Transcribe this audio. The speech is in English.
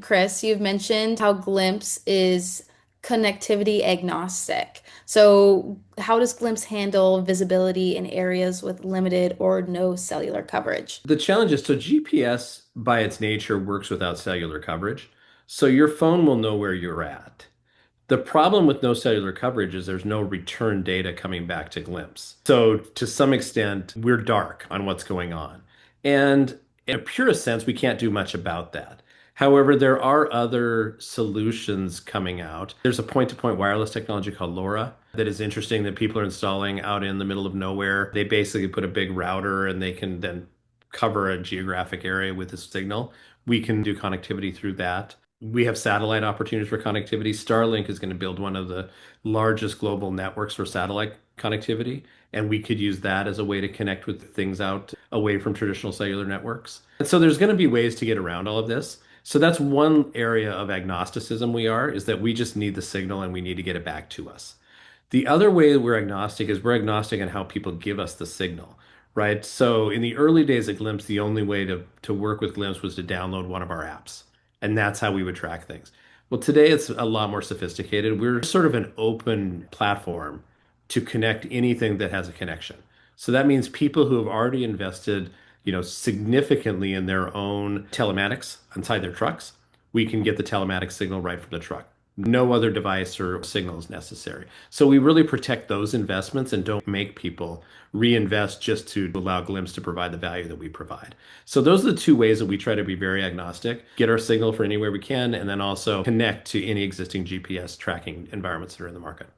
Chris, you've mentioned how Glimpse is connectivity agnostic. So, how does Glimpse handle visibility in areas with limited or no cellular coverage? The challenge is so GPS by its nature works without cellular coverage. So your phone will know where you're at. The problem with no cellular coverage is there's no return data coming back to Glimpse. So to some extent, we're dark on what's going on. And in a purest sense, we can't do much about that. However, there are other solutions coming out. There's a point-to-point wireless technology called LoRa that is interesting that people are installing out in the middle of nowhere. They basically put a big router and they can then cover a geographic area with a signal. We can do connectivity through that. We have satellite opportunities for connectivity. Starlink is going to build one of the largest global networks for satellite connectivity, and we could use that as a way to connect with things out away from traditional cellular networks. And so there's going to be ways to get around all of this. So that's one area of agnosticism is that we just need the signal and we need to get it back to us. The other way that we're agnostic is we're agnostic on how people give us the signal, right? So in the early days of Glimpse, the only way to work with Glimpse was to download one of our apps. And that's how we would track things. Well, today it's a lot more sophisticated. We're sort of an open platform to connect anything that has a connection. So that means people who have already invested, significantly in their own telematics inside their trucks, we can get the telematics signal right from the truck. No other device or signal is necessary. So we really protect those investments and don't make people reinvest just to allow Glimpse to provide the value that we provide. So those are the two ways that we try to be very agnostic, get our signal for anywhere we can, and then also connect to any existing GPS tracking environments that are in the market.